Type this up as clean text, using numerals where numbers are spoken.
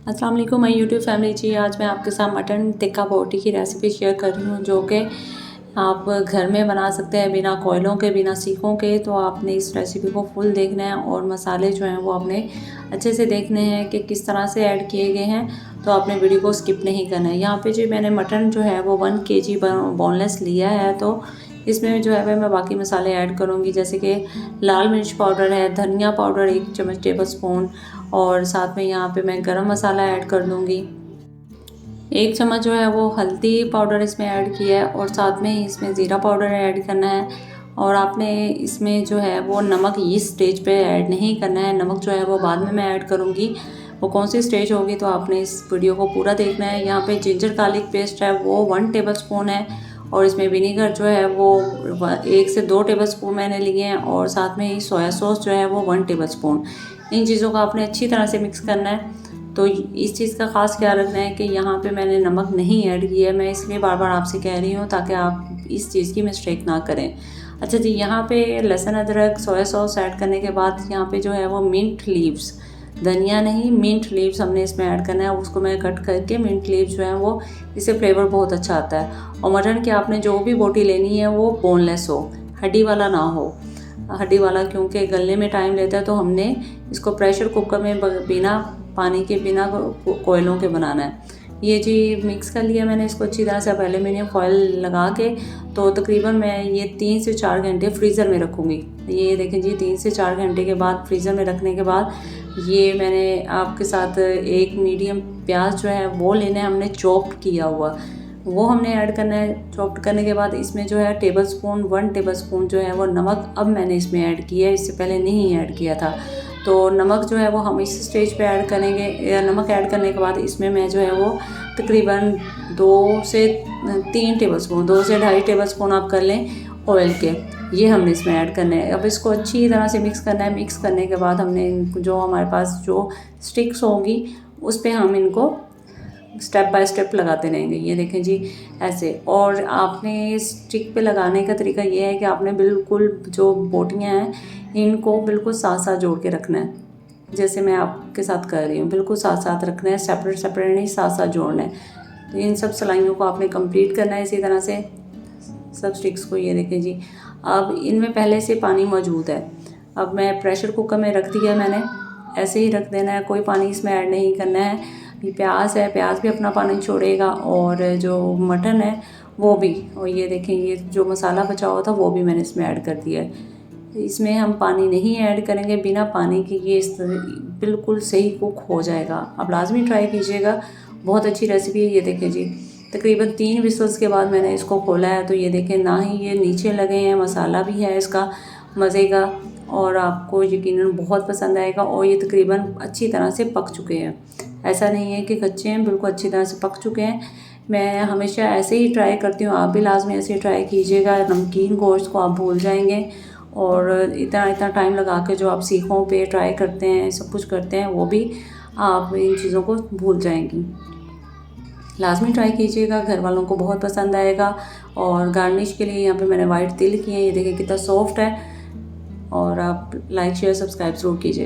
अस्सलाम वालेकुम my YouTube family जी। आज मैं आपके साथ मटन टिक्का बोटी की रेसिपी शेयर कर रही हूँ, जो कि आप घर में बना सकते हैं बिना कोयलों के, बिना सीखों के। तो आपने इस रेसिपी को फुल देखना है और मसाले जो हैं वो आपने अच्छे से देखने हैं कि किस तरह से ऐड किए गए हैं। तो आपने वीडियो को स्किप नहीं करना है। यहाँ पे जी मैंने मटन जो है वो 1 kg बोनलेस लिया है। तो इसमें जो है मैं बाकी मसाले ऐड करूँगी, जैसे कि लाल मिर्च पाउडर है, धनिया पाउडर 1 चम्मच टेबल स्पून, और साथ में यहाँ पे मैं गरम मसाला ऐड कर दूँगी। 1 चम्मच जो है वो हल्दी पाउडर इसमें ऐड किया है, और साथ में ही इसमें ज़ीरा पाउडर ऐड करना है। और आपने इसमें जो है वो नमक इस स्टेज पे ऐड नहीं करना है। नमक जो है वो बाद में मैं ऐड करूँगी, वो कौन सी स्टेज होगी तो आपने इस वीडियो को पूरा देखना है। यहाँ पे जिंजर गार्लिक पेस्ट है वो 1 टेबल स्पून है, और इसमें विनीगर जो है वो 1 से 2 टेबल स्पून मैंने लिए हैं, और साथ में ही सोया सॉस जो है वो 1 टेबल स्पून। इन चीज़ों को आपने अच्छी तरह से मिक्स करना है। तो इस चीज़ का ख़ास ख्याल रखना है कि यहाँ पे मैंने नमक नहीं ऐड किया है। मैं इसलिए बार बार आपसे कह रही हूँ ताकि आप इस चीज़ की मिस्टेक ना करें। अच्छा जी, यहाँ पे लहसुन अदरक सोया सॉस ऐड करने के बाद यहाँ पे जो है वो मिंट लीव्स, धनिया नहीं मिंट लीव्स हमने इसमें ऐड करना है। उसको मैं कट करके, मिंट लीव्स जो है वो, इससे फ्लेवर बहुत अच्छा आता है। और मटन की आपने जो भी बोटी लेनी है वो बोनलेस हो, हड्डी वाला ना हो। हड्डी वाला क्योंकि गलने में टाइम लेता है, तो हमने इसको प्रेशर कुकर में बिना पानी के, बिना कोयलों के बनाना है। ये जी मिक्स कर लिया मैंने इसको अच्छी तरह से। अब एल्यूमिनियम फॉयल लगा के तो तकरीबन मैं ये 3 से 4 घंटे फ्रीज़र में रखूँगी। ये देखें जी, 3 से 4 घंटे के बाद फ्रीज़र में रखने के बाद ये मैंने आपके साथ एक मीडियम प्याज जो है वो लेना है, हमने चॉप्ड किया हुआ, वो हमने ऐड करना है। चॉप्ड करने के बाद इसमें जो है 1 टेबल स्पून जो है वो नमक अब मैंने इसमें ऐड किया है, इससे पहले नहीं ऐड किया था। तो नमक जो है वो हम इस स्टेज पे ऐड करेंगे। नमक ऐड करने के बाद इसमें मैं जो है वो तकरीबन 2 से 3 टेबल स्पून, 2 से 2.5 टेबल स्पून आप कर लें ऑयल के, ये हमने इसमें ऐड करने हैं। अब इसको अच्छी तरह से मिक्स करना है। मिक्स करने के बाद हमने जो हमारे पास जो स्टिक्स होंगी उस पर हम इनको स्टेप बाय स्टेप लगाते रहेंगे। ये देखें जी ऐसे। और आपने स्टिक पे लगाने का तरीका ये है कि आपने बिल्कुल जो बोटियाँ हैं इनको बिल्कुल साथ साथ जोड़ के रखना है, जैसे मैं आपके साथ कर रही हूँ। बिल्कुल साथ साथ रखना है, सेपरेट सेपरेट नहीं, साथ साथ जोड़ना है। तो इन सब सिलाइयों को आपने कंप्लीट करना है इसी तरह से, सब स्टिक्स को। ये देखें जी, अब इनमें पहले से पानी मौजूद है। अब मैं प्रेशर कुकर में रख दिया मैंने, ऐसे ही रख देना है, कोई पानी इसमें ऐड नहीं करना है। ये प्याज है, प्याज भी अपना पानी छोड़ेगा, और जो मटन है वो भी। और ये देखें, ये जो मसाला बचा हुआ था वो भी मैंने इसमें ऐड कर दिया है। इसमें हम पानी नहीं ऐड करेंगे, बिना पानी के ये बिल्कुल सही कुक हो जाएगा। आप लाजमी ट्राई कीजिएगा, बहुत अच्छी रेसिपी है। ये देखें जी, तकरीबन 3 विसल्स के बाद मैंने इसको खोला है, तो ये देखें ना ही ये नीचे लगे हैं, मसाला भी है इसका मज़े का, और आपको यकीनन बहुत पसंद आएगा। और ये तकरीबन अच्छी तरह से पक चुके हैं, ऐसा नहीं है कि कच्चे हैं, बिल्कुल अच्छी तरह से पक चुके हैं। मैं हमेशा ऐसे ही ट्राई करती हूँ, आप भी लाजमी ऐसे ही ट्राई कीजिएगा। नमकीन गोश्त को आप भूल जाएंगे, और इतना इतना टाइम लगा के जो आप सीखों पे ट्राई करते हैं, सब कुछ करते हैं, वो भी आप इन चीज़ों को भूल जाएंगी। लाजमी ट्राई कीजिएगा, घर वालों को बहुत पसंद आएगा। और गार्निश के लिए यहाँ पे मैंने वाइट तिल किए हैं, ये देखिए कितना सॉफ्ट है। और आप लाइक शेयर सब्सक्राइब ज़रूर कीजिए।